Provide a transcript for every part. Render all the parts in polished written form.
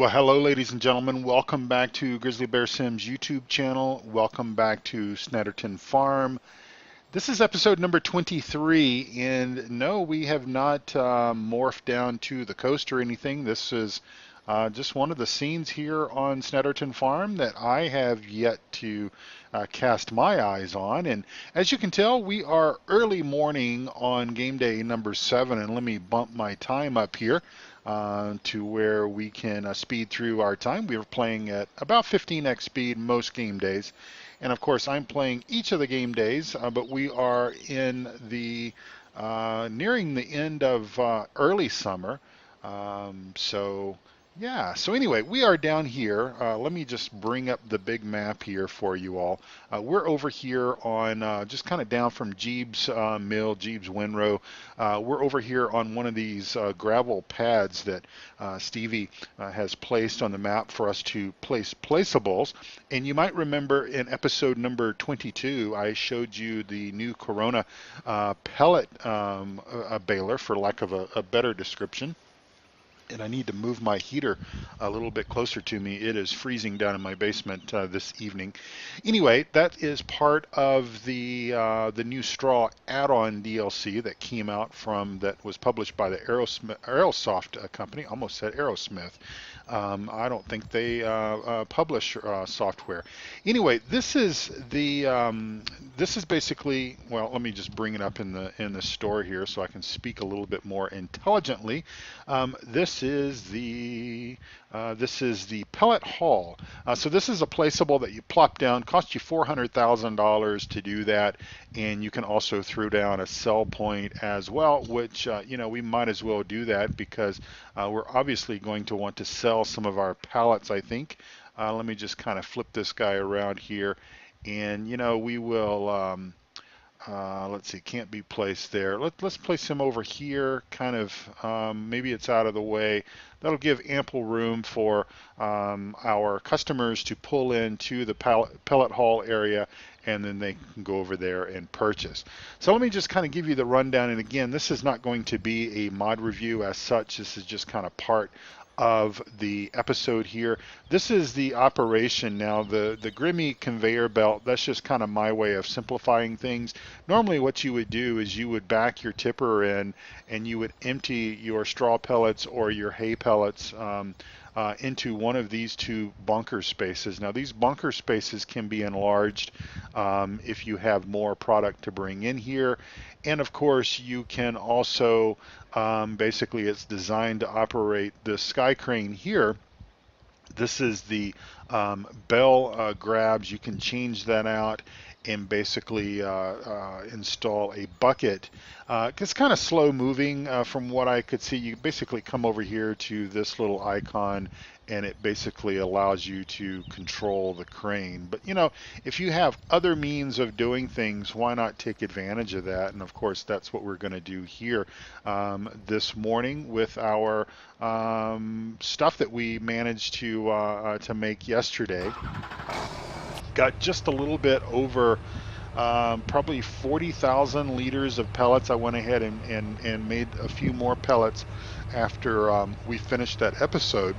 Well, hello, ladies and gentlemen. Welcome back to Grizzly Bear Sims YouTube channel. Welcome back to Snetterton Farm. This is episode number 23, and no, we have not morphed down to the coast or anything. This is just one of the scenes here on Snetterton Farm that I have yet to cast my eyes on. And as you can tell, we are early morning on game day number 7, and let me bump my time up here to where we can speed through our time. We are playing at about 15x speed most game days. And of course, I'm playing each of the game days, but we are in the nearing the end of early summer. So yeah, so anyway, we are down here. Let me just bring up the big map here for you all. We're over here on just kind of down from Jeeves Mill, Jeeves Winrow. We're over here on one of these gravel pads that Stevie has placed on the map for us to place placeables. And you might remember in episode number 22, I showed you the new Corona pellet baler, for lack of a better description. And I need to move my heater a little bit closer to me. It is freezing down in my basement this evening. Anyway, that is part of the new straw add-on DLC that came out that was published by the Aerosoft company. Almost said Aerosmith. I don't think they publish software. Anyway, this is basically, well, let me just bring it up in the store here so I can speak a little bit more intelligently. This is the pellet haul. So this is a placeable that you plop down. Costs you $400,000 to do that, and you can also throw down a sell point as well, which we might as well do that because we're obviously going to want to sell some of our pallets, I think. Let me just kind of flip this guy around here, and we will. Let's see, can't be placed there. Let's place him over here, kind of, maybe it's out of the way. That'll give ample room for our customers to pull into the pellet haul area, and then they can go over there and purchase. So let me just kind of give you the rundown. And again, this is not going to be a mod review as such. This is just kind of part of the episode here. This is the operation now, the Grimmy conveyor belt. That's just kind of my way of simplifying things. Normally what you would do is you would back your tipper in and you would empty your straw pellets or your hay pellets into one of these two bunker spaces. Now these bunker spaces can be enlarged if you have more product to bring in here. And of course you can also, basically it's designed to operate the sky crane here. This is the bell grabs. You can change that out and basically install a bucket. It's kind of slow moving from what I could see. You basically come over here to this little icon and it basically allows you to control the crane. But if you have other means of doing things, why not take advantage of that? And of course that's what we're going to do here this morning with our stuff that we managed to make yesterday. Got just a little bit over probably 40,000 liters of pellets. I went ahead and made a few more pellets after we finished that episode.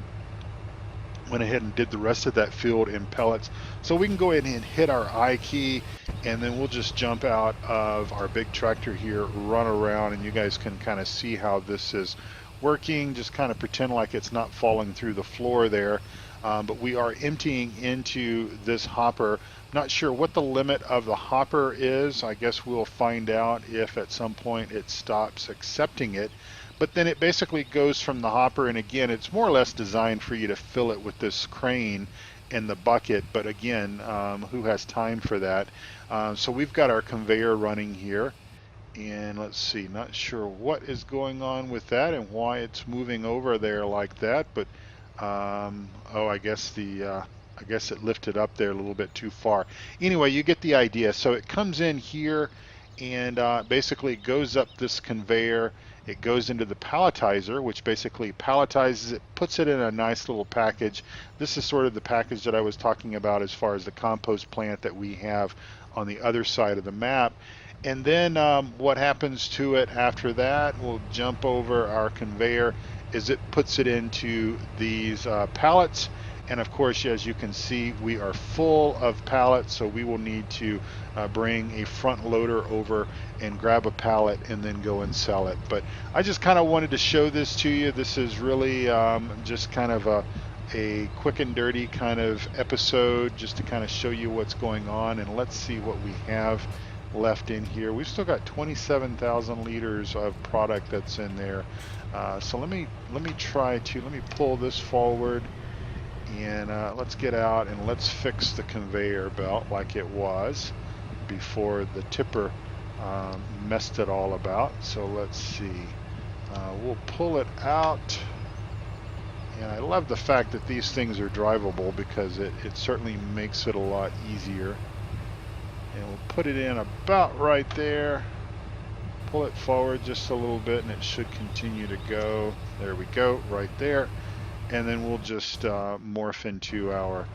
Went ahead and did the rest of that field in pellets. So we can go ahead and hit our I key, and then we'll just jump out of our big tractor here, run around, and you guys can kind of see how this is working. Just kind of pretend like it's not falling through the floor there. But we are emptying into this hopper. Not sure what the limit of the hopper is. I guess we'll find out if at some point it stops accepting it. But then it basically goes from the hopper, and again, it's more or less designed for you to fill it with this crane in the bucket. But again, who has time for that? So we've got our conveyor running here. And let's see, not sure what is going on with that and why it's moving over there like that. But oh, I guess it lifted up there a little bit too far. Anyway, you get the idea. So it comes in here and basically goes up this conveyor. It goes into the palletizer, which basically palletizes it, puts it in a nice little package. This is sort of the package that I was talking about as far as the compost plant that we have on the other side of the map. And then what happens to it after that, we'll jump over our conveyor is it puts it into these pallets. And of course, as you can see, we are full of pallets, so we will need to bring a front loader over and grab a pallet and then go and sell it. But I just kind of wanted to show this to you. This is really just kind of a quick and dirty kind of episode, just to kind of show you what's going on. And let's see what we have left in here. We've still got 27,000 liters of product that's in there. So let me pull this forward, and let's get out and let's fix the conveyor belt like it was before the tipper messed it all about. So let's see. We'll pull it out. And I love the fact that these things are drivable, because it certainly makes it a lot easier. And we'll put it in about right there. Pull it forward just a little bit and it should continue to go. There we go, right there. And then we'll just morph into our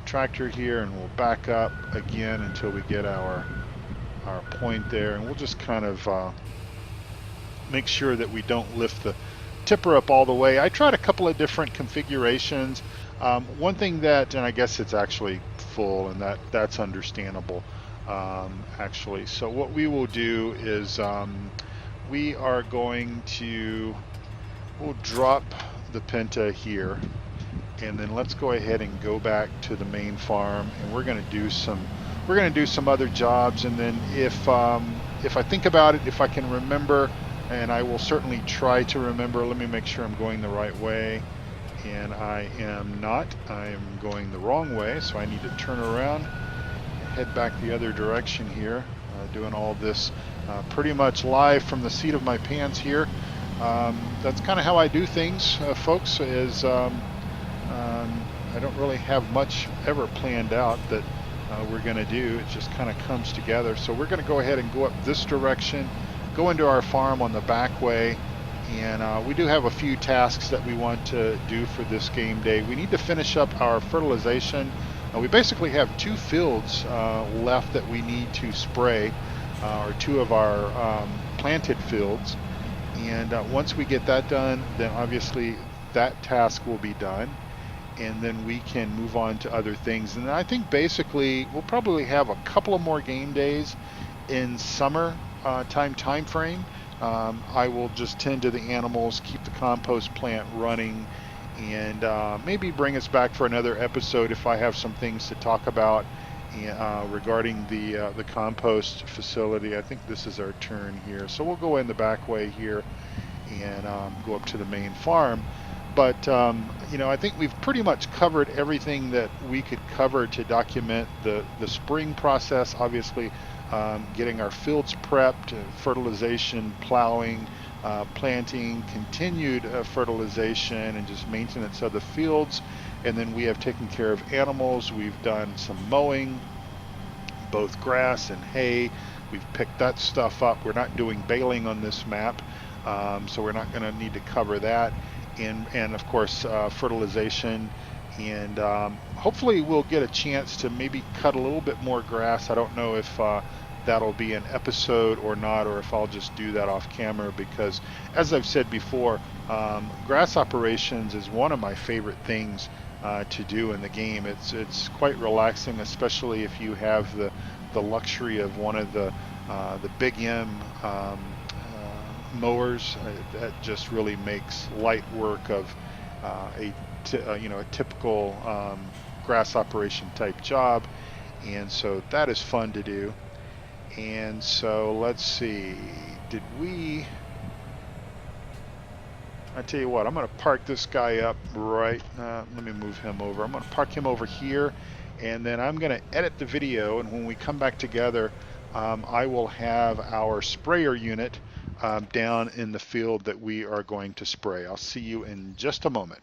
tractor here, and we'll back up again until we get our point there. And we'll just kind of make sure that we don't lift the tipper up all the way. I tried a couple of different configurations. One thing that, and I guess it's actually full, and that's understandable actually. So what we will do is we are going to, we'll drop the Penta here, and then let's go ahead and go back to the main farm, and we're going to do some other jobs. And then if I think about it, if I can remember, and I will certainly try to remember, let me make sure I'm going the right way. And I am not. I am going the wrong way, so I need to turn around and head back the other direction here. Doing all this pretty much live from the seat of my pants here. That's kind of how I do things, folks, is I don't really have much ever planned out that we're going to do. It just kind of comes together. So we're going to go ahead and go up this direction, go into our farm on the back way, and we do have a few tasks that we want to do for this game day. We need to finish up our fertilization. We basically have 2 fields left that we need to spray, or 2 of our planted fields. And once we get that done, then obviously that task will be done, and then we can move on to other things. And I think basically we'll probably have a couple of more game days in summer time frame. I will just tend to the animals, keep the compost plant running, and maybe bring us back for another episode if I have some things to talk about regarding the compost facility. I think this is our turn here, so we'll go in the back way here and go up to the main farm. But you know, I think we've pretty much covered everything that we could cover to document the spring process. Obviously, getting our fields prepped, fertilization, plowing, planting, continued fertilization, and just maintenance of the fields. And then we have taken care of animals. We've done some mowing, both grass and hay. We've picked that stuff up. We're not doing baling on this map, so we're not going to need to cover that. And of course, fertilization. And hopefully we'll get a chance to maybe cut a little bit more grass. I don't know if that'll be an episode or not, or if I'll just do that off camera, because as I've said before, grass operations is one of my favorite things to do in the game. It's quite relaxing, especially if you have the luxury of one of the Big M mowers. That just really makes light work of a typical grass operation type job, and so that is fun to do. And so let's see, I tell you what, I'm going to park this guy up right, let me move him over. I'm going to park him over here, and then I'm going to edit the video, and when we come back together, I will have our sprayer unit down in the field that we are going to spray. I'll see you in just a moment.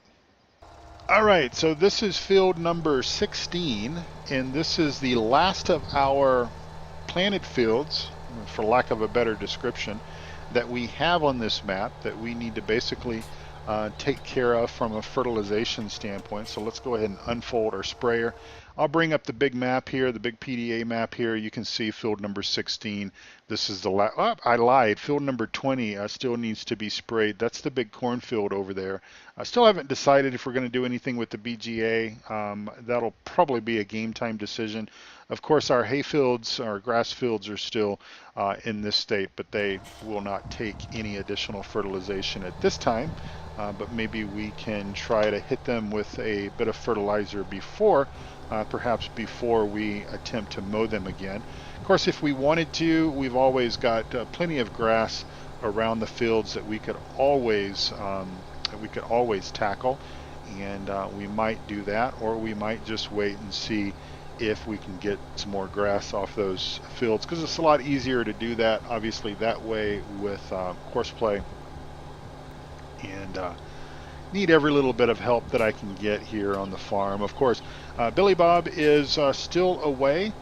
All right, so this is field number 16, and this is the last of our planted fields, for lack of a better description, that we have on this map that we need to basically take care of from a fertilization standpoint. So let's go ahead and unfold our sprayer. I'll bring up the big map here, the big PDA map here. You can see field number 16. This is the I lied. Field number 20 still needs to be sprayed. That's the big cornfield over there. I still haven't decided if we're going to do anything with the BGA. That'll probably be a game time decision. Of course, our hay fields, our grass fields are still in this state, but they will not take any additional fertilization at this time. But maybe we can try to hit them with a bit of fertilizer before, perhaps before we attempt to mow them again. Of course, if we wanted to, we've always got plenty of grass around the fields that we could always tackle, and we might do that, or we might just wait and see if we can get some more grass off those fields, because it's a lot easier to do that, obviously, that way with horseplay. And need every little bit of help that I can get here on the farm. Of course, Billy Bob is still away,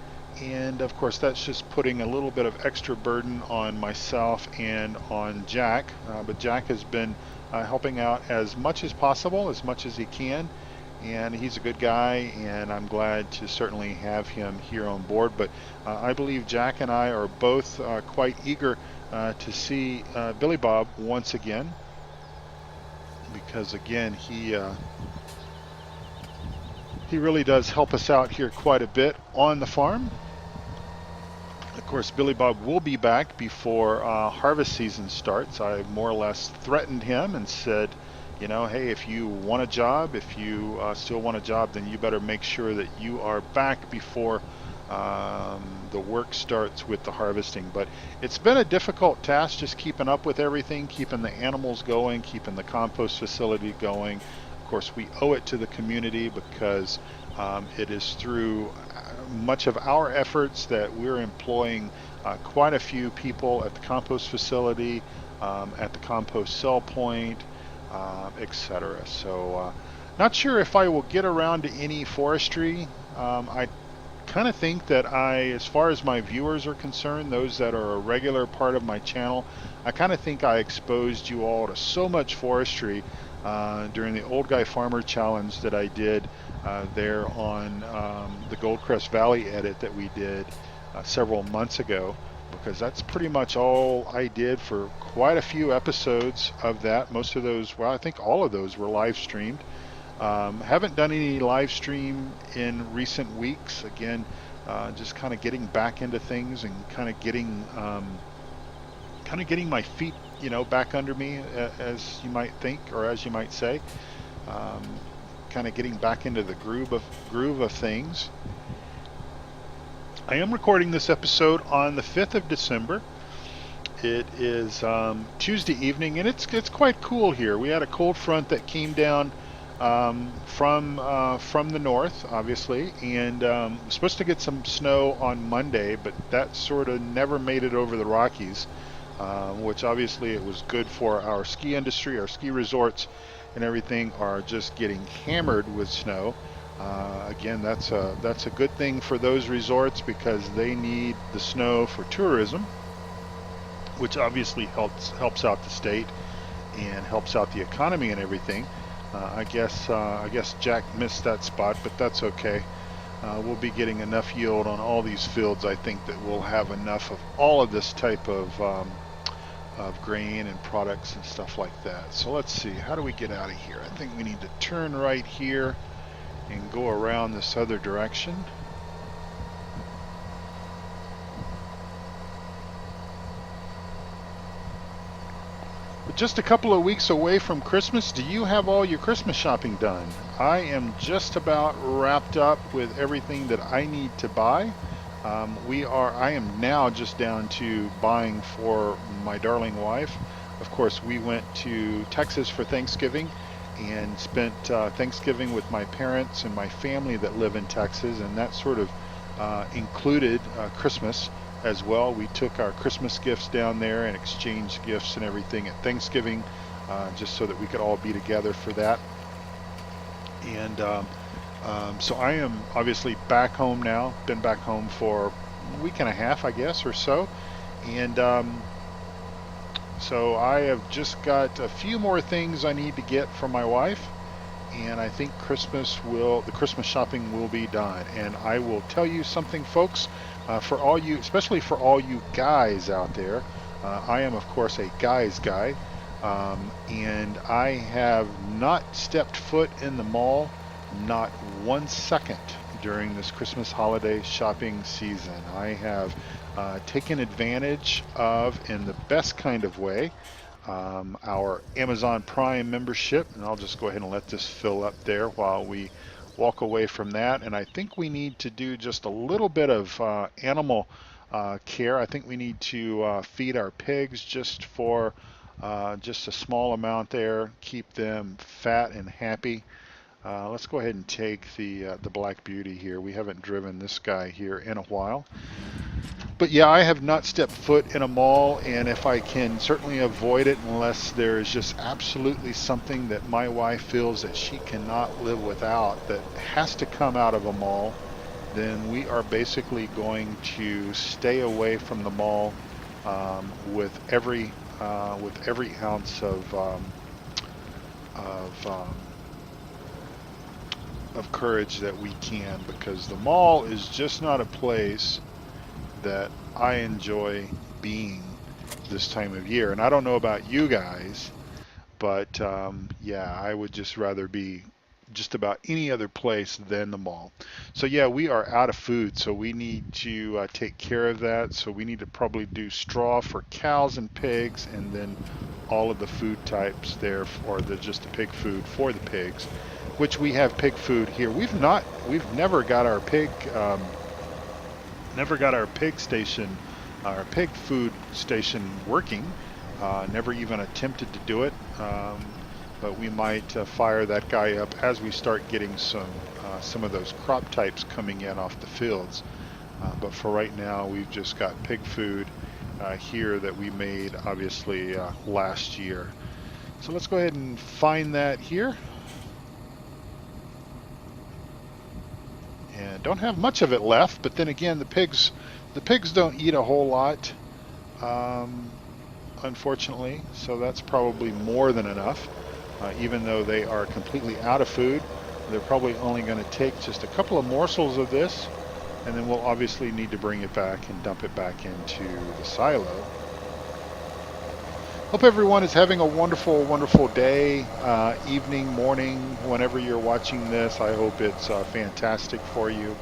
and of course that's just putting a little bit of extra burden on myself and on Jack. But Jack has been helping out as much as possible, as much as he can, and he's a good guy, and I'm glad to certainly have him here on board. But I believe Jack and I are both quite eager to see Billy Bob once again, because again he really does help us out here quite a bit on the farm. Of course, Billy Bob will be back before harvest season starts. I more or less threatened him and said, you know, hey, if you want a job, if you still want a job, then you better make sure that you are back before the work starts with the harvesting. But it's been a difficult task just keeping up with everything, keeping the animals going, keeping the compost facility going. Of course, we owe it to the community, because it is through much of our efforts that we're employing quite a few people at the compost facility, at the compost sell point, etc. So not sure if I will get around to any forestry. I kind of think that as far as my viewers are concerned, those that are a regular part of my channel, I kind of think I exposed you all to so much forestry during the Old Guy Farmer Challenge that I did there on the Goldcrest Valley edit that we did several months ago, because that's pretty much all I did for quite a few episodes of that. Most of those, well, I think all of those were live streamed. Haven't done any live stream in recent weeks. Again, just kind of getting back into things and kind of getting my feet, you know, back under me, as you might think, or as you might say. Kind of getting back into the groove of things. I am recording this episode on the 5th of December. It is Tuesday evening, and it's quite cool here. We had a cold front that came down from the north, obviously, and we're supposed to get some snow on Monday, but that sort of never made it over the Rockies, which obviously it was good for our ski industry. Our ski resorts and everything are just getting hammered with snow. Again, that's a good thing for those resorts, because they need the snow for tourism, which obviously helps out the state and helps out the economy and everything. I guess Jack missed that spot, but that's okay. We'll be getting enough yield on all these fields. I think that we'll have enough of all of this type of grain and products and stuff like that. So let's see, how do we get out of here? I think we need to turn right here and go around this other direction. Just a couple of weeks away from Christmas. Do you have all your Christmas shopping done? I am just about wrapped up with everything that I need to buy. I am now just down to buying for my darling wife. Of course, we went to Texas for Thanksgiving and spent Thanksgiving with my parents and my family that live in Texas, and that sort of included Christmas as well. We took our Christmas gifts down there and exchanged gifts and everything at Thanksgiving, just so that we could all be together for that. And so I am obviously back home now. Been back home for a week and a half, I guess, or so. And so I have just got a few more things I need to get from my wife, and I think the Christmas shopping will be done. And I will tell you something, folks, for all you, especially for all you guys out there. I am, of course, a guy's guy, and I have not stepped foot in the mall, not 1 second during this Christmas holiday shopping season. I have taken advantage of, in the best kind of way, our Amazon Prime membership, and I'll just go ahead and let this fill up there while we walk away from that. And I think we need to do just a little bit of animal care. I think we need to feed our pigs just for just a small amount there, keep them fat and happy. Let's go ahead and take the Black Beauty here. We haven't driven this guy here in a while. But yeah, I have not stepped foot in a mall, and if I can certainly avoid it unless there is just absolutely something that my wife feels that she cannot live without that has to come out of a mall, then we are basically going to stay away from the mall with every ounce of um, of courage that we can, because the mall is just not a place that I enjoy being this time of year. And I don't know about you guys, but yeah, I would just rather be just about any other place than the mall. So yeah, we are out of food, so we need to take care of that. So we need to probably do straw for cows and pigs, and then all of the food types there, or just the pig food for the pigs, which we have pig food here. We've never got our pig station, our pig food station working. Never even attempted to do it, but we might fire that guy up as we start getting some of those crop types coming in off the fields. But for right now, we've just got pig food here that we made, obviously, last year. So let's go ahead and find that here. And don't have much of it left, but then again, the pigs don't eat a whole lot, unfortunately, so that's probably more than enough. Even though they are completely out of food, they're probably only going to take just a couple of morsels of this, and then we'll obviously need to bring it back and dump it back into the silo. Hope everyone is having a wonderful, wonderful day, evening, morning, whenever you're watching this. I hope it's fantastic for you.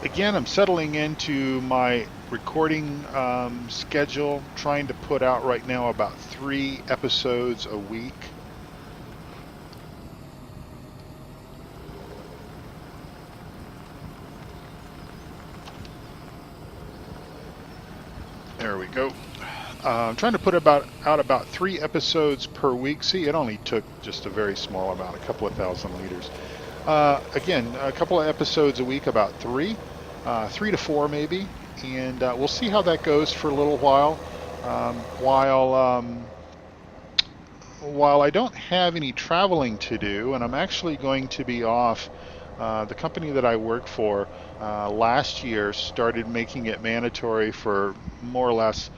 Again, I'm settling into my recording schedule, trying to put out right now about 3 episodes a week. There we go. I'm trying to put out about 3 episodes per week. See, it only took just a very small amount, a couple of thousand liters. Again, a couple of episodes a week, about 3 to 4 maybe, and we'll see how that goes for a little while. While I don't have any traveling to do, and I'm actually going to be off. The company that I work for last year started making it mandatory for more or less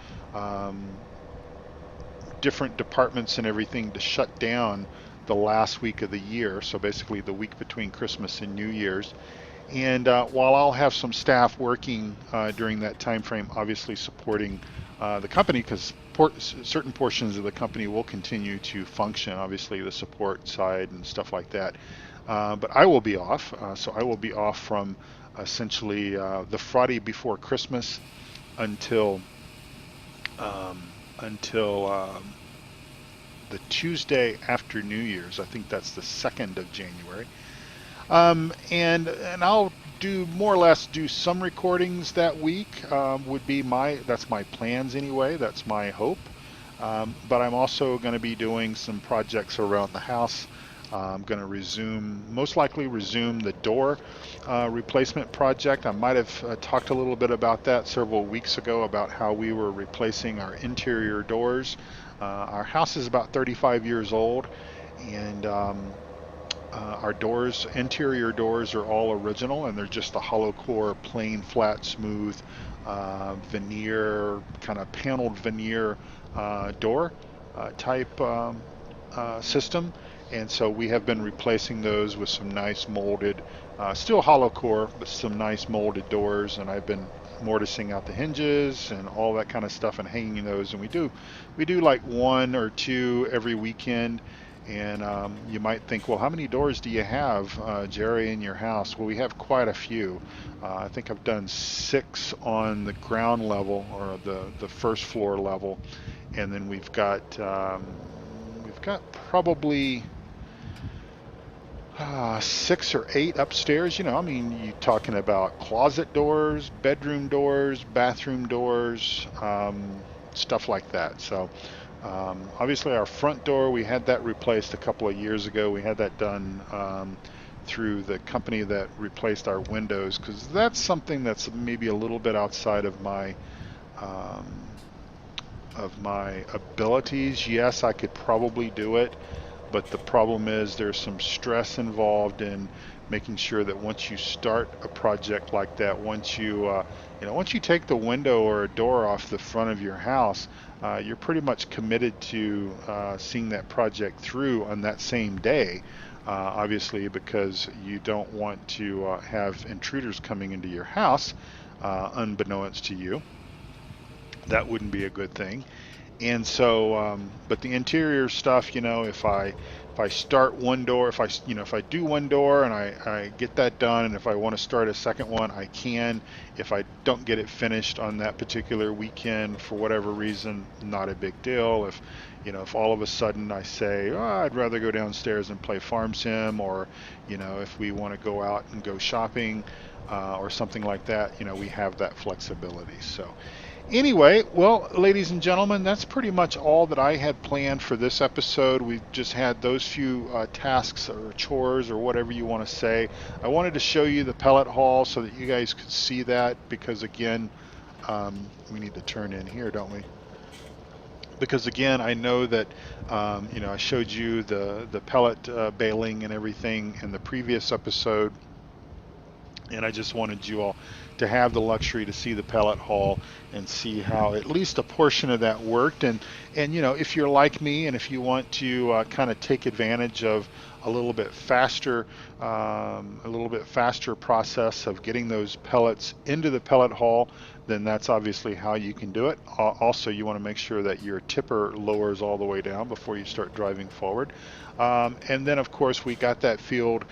different departments and everything to shut down the last week of the year, so basically the week between Christmas and New Year's. And while I'll have some staff working during that time frame, obviously supporting the company, because certain portions of the company will continue to function, obviously the support side and stuff like that. But I will be off, so I will be off from essentially the Friday before Christmas until the Tuesday after New Year's. I think that's the 2nd of January. And I'll do more or less do some recordings that week. That's my plans anyway. That's my hope. But I'm also going to be doing some projects around the house. I'm going to most likely resume the door replacement project. I might have talked a little bit about that several weeks ago, about how we were replacing our interior doors. Our house is about 35 years old, and our interior doors are all original, and they're just a hollow core, plain, flat, smooth veneer, kind of paneled veneer door type system. And so we have been replacing those with some nice molded, still hollow core, but some nice molded doors. And I've been mortising out the hinges and all that kind of stuff and hanging those. And we do like one or two every weekend. And you might think, well, how many doors do you have, Jerry, in your house? Well, we have quite a few. I think I've done 6 on the ground level, or the first floor level, and then we've got probably 6 or 8 upstairs. I mean, you're talking about closet doors, bedroom doors, bathroom doors, stuff like that. So obviously our front door, we had that replaced a couple of years ago. We had that done through the company that replaced our windows, because that's something that's maybe a little bit outside um, of my abilities. Yes, I could probably do it, but the problem is there's some stress involved in making sure that once you start a project like that, once you take the window or a door off the front of your house, you're pretty much committed to seeing that project through on that same day. Obviously, because you don't want to have intruders coming into your house unbeknownst to you. That wouldn't be a good thing. And so, but the interior stuff, if I start one door, if I do one door and I get that done, and if I want to start a second one, I can. If I don't get it finished on that particular weekend for whatever reason, not a big deal. If all of a sudden I say, oh, I'd rather go downstairs and play Farm Sim, or if we want to go out and go shopping, or something like that, we have that flexibility. So. Anyway, well, ladies and gentlemen, that's pretty much all that I had planned for this episode. We just had those few tasks or chores or whatever you want to say. I wanted to show you the pellet haul so that you guys could see that, because again, we need to turn in here, don't we? Because again, I know that I showed you the pellet baling and everything in the previous episode, and I just wanted you all to have the luxury to see the pellet haul and see how at least a portion of that worked. And if you're like me and if you want to kind of take advantage of a little bit faster process of getting those pellets into the pellet haul, then that's obviously how you can do it. Also, you want to make sure that your tipper lowers all the way down before you start driving forward. And then of course we got that field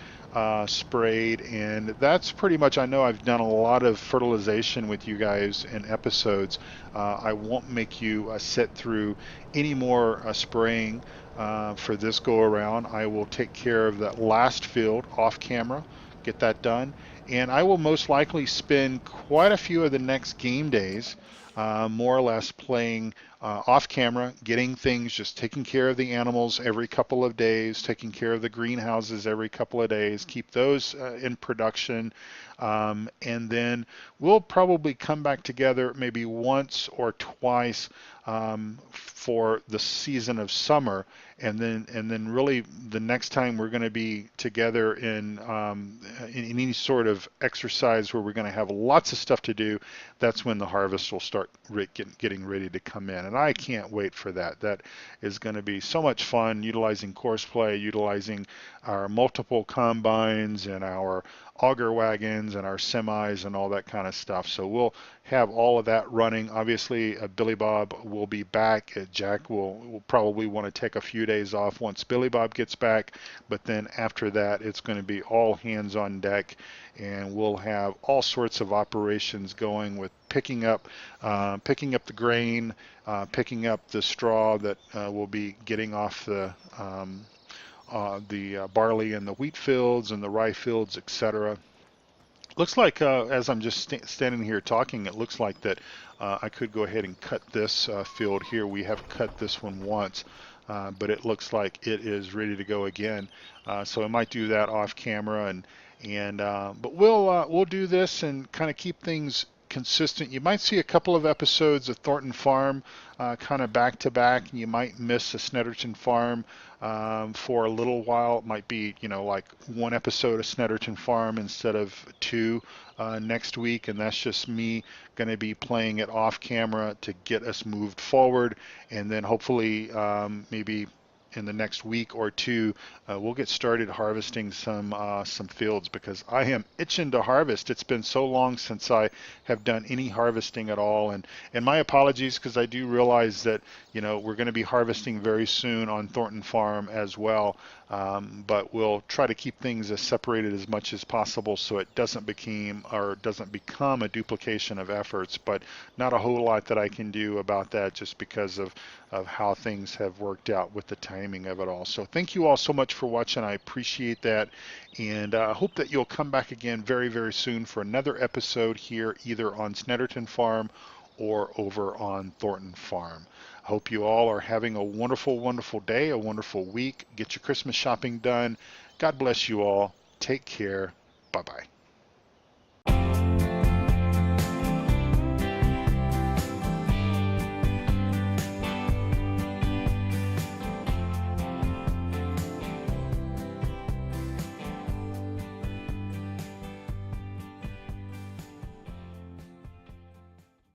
sprayed, and that's pretty much, I know I've done a lot of fertilization with you guys in episodes. I won't make you sit through any more spraying for this go around. I will take care of that last field off camera, get that done, and I will most likely spend quite a few of the next game days more or less playing off camera, getting things, just taking care of the animals every couple of days, taking care of the greenhouses every couple of days, keep those in production, and then we'll probably come back together maybe once or twice for the season of summer, and then really the next time we're going to be together in any sort of exercise where we're going to have lots of stuff to do, that's when the harvest will start getting ready to come in. And I can't wait for that. That is going to be so much fun, utilizing courseplay, utilizing our multiple combines and our auger wagons and our semis and all that kind of stuff. So we'll have all of that running. Obviously, Billy Bob will be back. Jack will probably want to take a few days off once Billy Bob gets back, but then after that, it's going to be all hands on deck, and we'll have all sorts of operations going with picking up the grain, picking up the straw that we'll be getting off the barley and the wheat fields and the rye fields, etc. Looks like, as I'm just standing here talking, it looks like that I could go ahead and cut this field here. We have cut this one once, but it looks like it is ready to go again. So I might do that off camera, but we'll do this and kind of keep things consistent. You might see a couple of episodes of Thornton Farm kind of back to back, and you might miss a Snetterton Farm for a little while. It might be, like one episode of Snetterton Farm instead of 2 next week, and that's just me going to be playing it off camera to get us moved forward, and then hopefully maybe in the next week or two, we'll get started harvesting some fields, because I am itching to harvest. It's been so long since I have done any harvesting at all, and my apologies, because I do realize that we're going to be harvesting very soon on Thornton Farm as well. But we'll try to keep things as separated as much as possible so it doesn't become a duplication of efforts. But not a whole lot that I can do about that, just because of how things have worked out with the timing of it all. So thank you all so much for watching. I appreciate that, and I hope that you'll come back again very, very soon for another episode here, either on Snetterton Farm or over on Thornton Farm. I hope you all are having a wonderful, wonderful day, a wonderful week. Get your Christmas shopping done. God bless you all. Take care. Bye-bye.